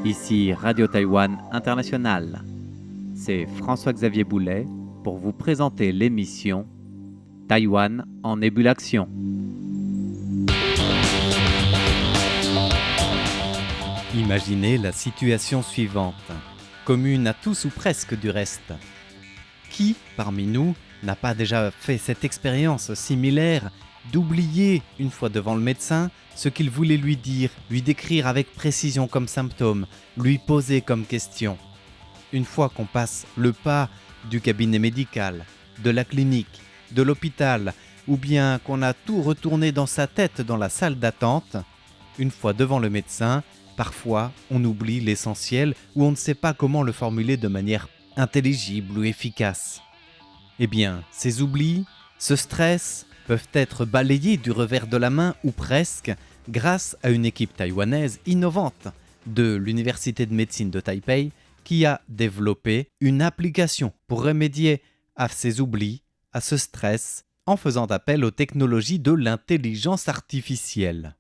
Ici Radio Taïwan International. C'est François-Xavier Boulet pour vous présenter l'émission Taïwan en ébullition. Imaginez la situation suivante, commune à tous ou presque du reste. Qui, parmi nous, n'a pas déjà fait cette expérience similaire d'oublier, une fois devant le médecin, ce qu'il voulait lui dire, lui décrire avec précision comme symptôme, lui poser comme question. Une fois qu'on passe le pas du cabinet médical, de la clinique, de l'hôpital, ou bien qu'on a tout retourné dans sa tête dans la salle d'attente, une fois devant le médecin, parfois on oublie l'essentiel ou on ne sait pas comment le formuler de manière intelligible ou efficace. Eh bien, ces oublis, ce stress, peuvent être balayés du revers de la main ou presque grâce à une équipe taïwanaise innovante de l'Université de médecine de Taipei qui a développé une application pour remédier à ces oublis, à ce stress, en faisant appel aux technologies de l'intelligence artificielle.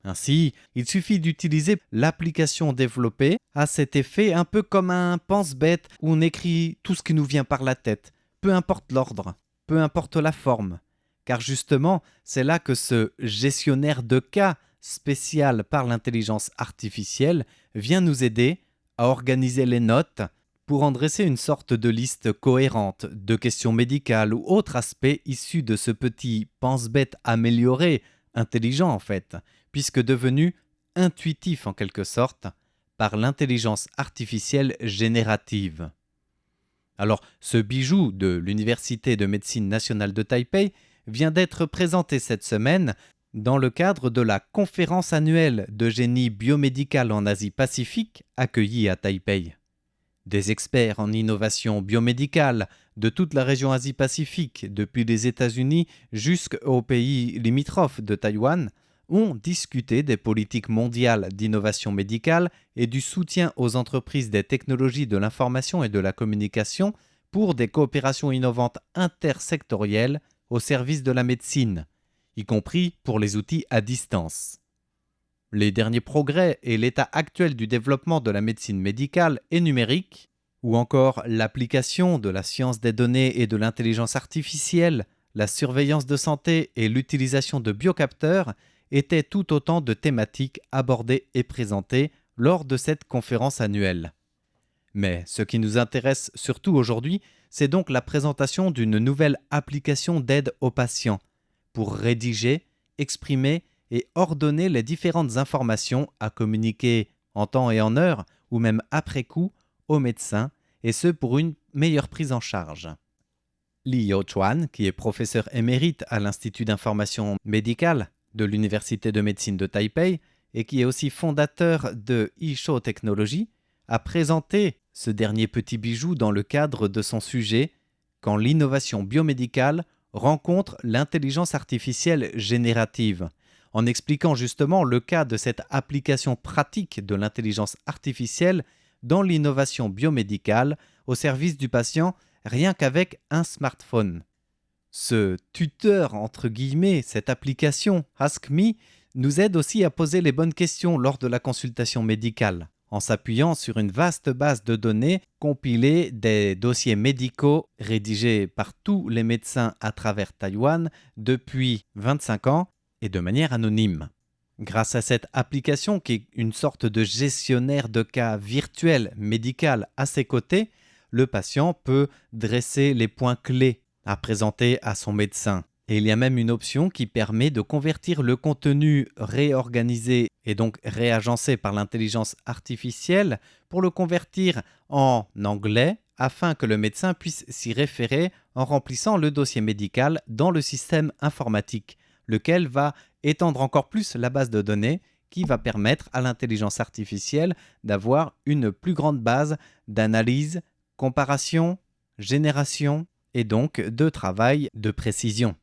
Ainsi, il suffit d'utiliser l'application développée à cet effet un peu comme un pense-bête où on écrit tout ce qui nous vient par la tête, peu importe l'ordre, peu importe la forme. Car justement, c'est là que ce gestionnaire de cas spécial par l'intelligence artificielle vient nous aider à organiser les notes pour en dresser une sorte de liste cohérente de questions médicales ou autres aspects issus de ce petit pense-bête amélioré, intelligent en fait, puisque devenu intuitif en quelque sorte par l'intelligence artificielle générative. Alors, ce bijou de l'Université de médecine nationale de Taipei vient d'être présenté cette semaine dans le cadre de la conférence annuelle de génie biomédical en Asie-Pacifique accueillie à Taipei. Des experts en innovation biomédicale de toute la région Asie-Pacifique, depuis les États-Unis jusqu'aux pays limitrophes de Taïwan, ont discuté des politiques mondiales d'innovation médicale et du soutien aux entreprises des technologies de l'information et de la communication pour des coopérations innovantes intersectorielles au service de la médecine, y compris pour les outils à distance. Les derniers progrès et l'état actuel du développement de la médecine médicale et numérique, ou encore l'application de la science des données et de l'intelligence artificielle, la surveillance de santé et l'utilisation de biocapteurs étaient tout autant de thématiques abordées et présentées lors de cette conférence annuelle. Mais ce qui nous intéresse surtout aujourd'hui, c'est donc la présentation d'une nouvelle application d'aide aux patients pour rédiger, exprimer et ordonner les différentes informations à communiquer en temps et en heure ou même après coup aux médecins, et ce pour une meilleure prise en charge. Li Youchuan, qui est professeur émérite à l'Institut d'information médicale de l'Université de médecine de Taipei et qui est aussi fondateur de eShow Technology, a présenté ce dernier petit bijou dans le cadre de son sujet « Quand l'innovation biomédicale rencontre l'intelligence artificielle générative », en expliquant justement le cas de cette application pratique de l'intelligence artificielle dans l'innovation biomédicale au service du patient rien qu'avec un smartphone. Ce tuteur, entre guillemets, cette application AskMe, nous aide aussi à poser les bonnes questions lors de la consultation médicale, en s'appuyant sur une vaste base de données compilée des dossiers médicaux rédigés par tous les médecins à travers Taïwan depuis 25 ans et de manière anonyme. Grâce à cette application qui est une sorte de gestionnaire de cas virtuel médical à ses côtés, le patient peut dresser les points clés à présenter à son médecin. Et il y a même une option qui permet de convertir le contenu réorganisé et donc réagencé par l'intelligence artificielle pour le convertir en anglais afin que le médecin puisse s'y référer en remplissant le dossier médical dans le système informatique, lequel va étendre encore plus la base de données qui va permettre à l'intelligence artificielle d'avoir une plus grande base d'analyse, comparaison, génération et donc de travail de précision.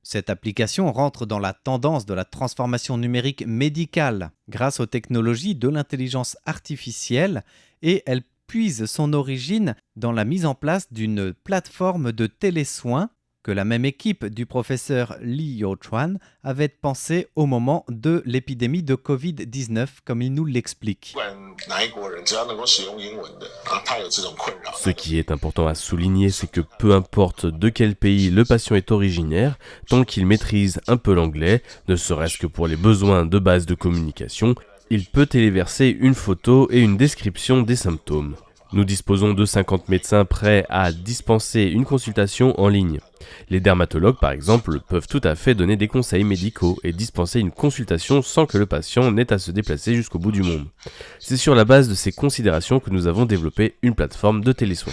Cette application rentre dans la tendance de la transformation numérique médicale grâce aux technologies de l'intelligence artificielle et elle puise son origine dans la mise en place d'une plateforme de télésoins que la même équipe du professeur Li Youchuan avait pensé au moment de l'épidémie de Covid-19, comme il nous l'explique. Ce qui est important à souligner, c'est que peu importe de quel pays le patient est originaire, tant qu'il maîtrise un peu l'anglais, ne serait-ce que pour les besoins de base de communication, il peut téléverser une photo et une description des symptômes. Nous disposons de 50 médecins prêts à dispenser une consultation en ligne. Les dermatologues, par exemple, peuvent tout à fait donner des conseils médicaux et dispenser une consultation sans que le patient n'ait à se déplacer jusqu'au bout du monde. C'est sur la base de ces considérations que nous avons développé une plateforme de télésoins.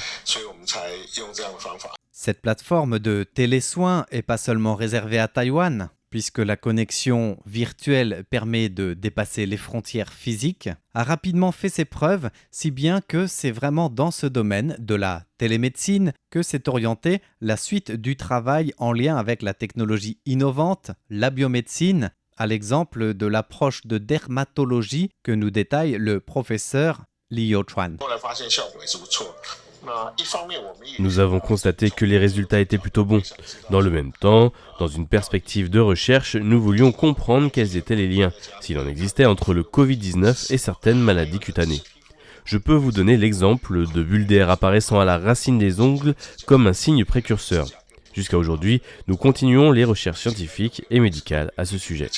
Cette plateforme de télésoins n'est pas seulement réservée à Taïwan, puisque la connexion virtuelle permet de dépasser les frontières physiques, a rapidement fait ses preuves, si bien que c'est vraiment dans ce domaine de la télémédecine que s'est orientée la suite du travail en lien avec la technologie innovante, la biomédecine, à l'exemple de l'approche de dermatologie que nous détaille le professeur Li Youchuan. Nous avons constaté que les résultats étaient plutôt bons. Dans le même temps, dans une perspective de recherche, nous voulions comprendre quels étaient les liens, s'il en existait, entre le Covid-19 et certaines maladies cutanées. Je peux vous donner l'exemple de bulles d'air apparaissant à la racine des ongles comme un signe précurseur. Jusqu'à aujourd'hui, nous continuons les recherches scientifiques et médicales à ce sujet.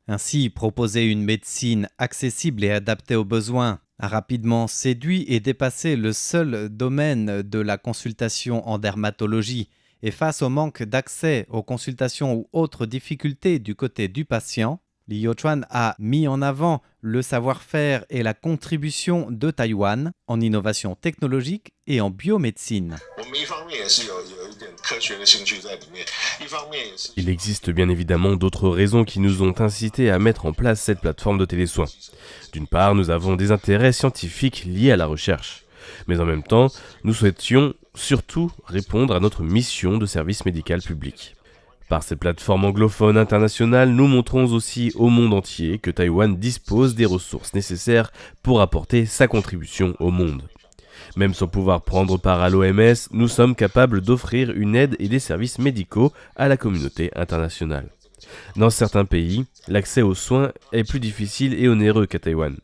Ainsi, proposer une médecine accessible et adaptée aux besoins a rapidement séduit et dépassé le seul domaine de la consultation en dermatologie. Et face au manque d'accès aux consultations ou autres difficultés du côté du patient, Li Youchuan a mis en avant le savoir-faire et la contribution de Taïwan en innovation technologique et en biomédecine. Il existe bien évidemment d'autres raisons qui nous ont incités à mettre en place cette plateforme de télésoins. D'une part, nous avons des intérêts scientifiques liés à la recherche. Mais en même temps, nous souhaitions surtout répondre à notre mission de service médical public. Par cette plateforme anglophone internationale, nous montrons aussi au monde entier que Taïwan dispose des ressources nécessaires pour apporter sa contribution au monde. Même sans pouvoir prendre part à l'OMS, nous sommes capables d'offrir une aide et des services médicaux à la communauté internationale. Dans certains pays, l'accès aux soins est plus difficile et onéreux qu'à Taïwan.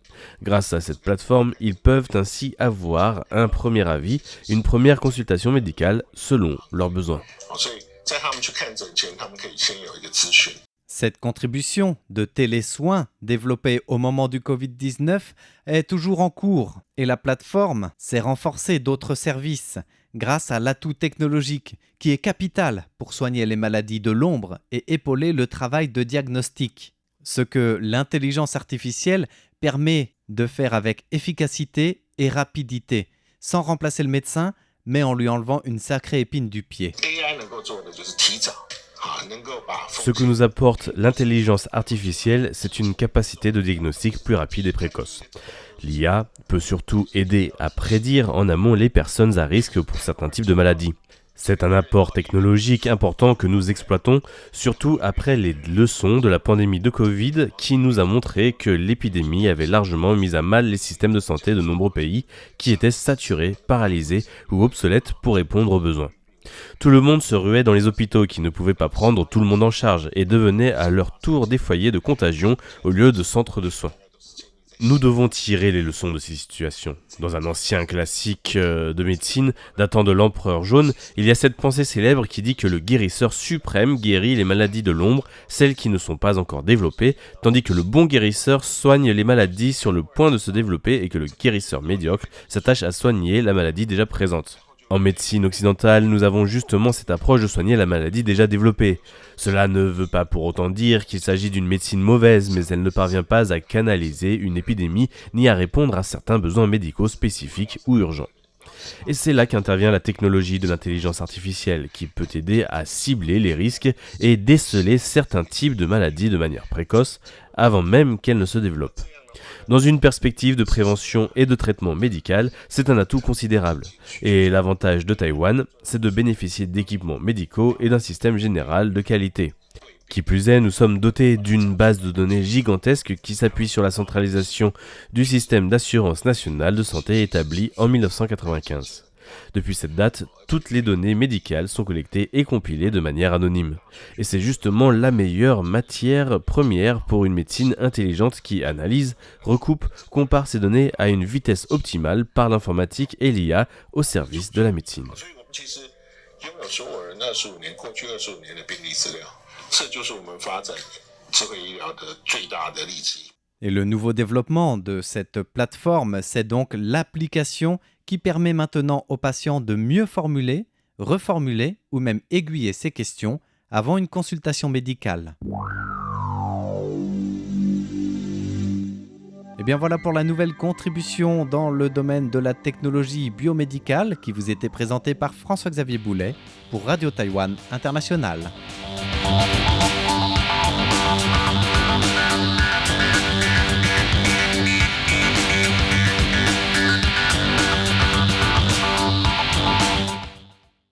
Grâce à cette plateforme, ils peuvent ainsi avoir un premier avis, une première consultation médicale selon leurs besoins. Cette contribution de télésoins développée au moment du Covid-19 est toujours en cours et la plateforme s'est renforcée d'autres services grâce à l'atout technologique qui est capital pour soigner les maladies de l'ombre et épauler le travail de diagnostic. Ce que l'intelligence artificielle permet de faire avec efficacité et rapidité, sans remplacer le médecin, mais en lui enlevant une sacrée épine du pied. Ce que nous apporte l'intelligence artificielle, c'est une capacité de diagnostic plus rapide et précoce. L'IA peut surtout aider à prédire en amont les personnes à risque pour certains types de maladies. C'est un apport technologique important que nous exploitons, surtout après les leçons de la pandémie de Covid qui nous a montré que l'épidémie avait largement mis à mal les systèmes de santé de nombreux pays qui étaient saturés, paralysés ou obsolètes pour répondre aux besoins. Tout le monde se ruait dans les hôpitaux qui ne pouvaient pas prendre tout le monde en charge et devenaient à leur tour des foyers de contagion au lieu de centres de soins. Nous devons tirer les leçons de ces situations. Dans un ancien classique de médecine datant de l'Empereur jaune, il y a cette pensée célèbre qui dit que le guérisseur suprême guérit les maladies de l'ombre, celles qui ne sont pas encore développées, tandis que le bon guérisseur soigne les maladies sur le point de se développer et que le guérisseur médiocre s'attache à soigner la maladie déjà présente. En médecine occidentale, nous avons justement cette approche de soigner la maladie déjà développée. Cela ne veut pas pour autant dire qu'il s'agit d'une médecine mauvaise, mais elle ne parvient pas à canaliser une épidémie ni à répondre à certains besoins médicaux spécifiques ou urgents. Et c'est là qu'intervient la technologie de l'intelligence artificielle, qui peut aider à cibler les risques et déceler certains types de maladies de manière précoce, avant même qu'elles ne se développent. Dans une perspective de prévention et de traitement médical, c'est un atout considérable. Et l'avantage de Taïwan, c'est de bénéficier d'équipements médicaux et d'un système général de qualité. Qui plus est, nous sommes dotés d'une base de données gigantesque qui s'appuie sur la centralisation du système d'assurance nationale de santé établi en 1995. Depuis cette date, toutes les données médicales sont collectées et compilées de manière anonyme. Et c'est justement la meilleure matière première pour une médecine intelligente qui analyse, recoupe, compare ces données à une vitesse optimale par l'informatique et l'IA au service de la médecine. Et le nouveau développement de cette plateforme, c'est donc l'application qui permet maintenant aux patients de mieux formuler, reformuler ou même aiguiller ses questions avant une consultation médicale. Et bien voilà pour la nouvelle contribution dans le domaine de la technologie biomédicale qui vous était présentée par François-Xavier Boulet pour Radio Taïwan International.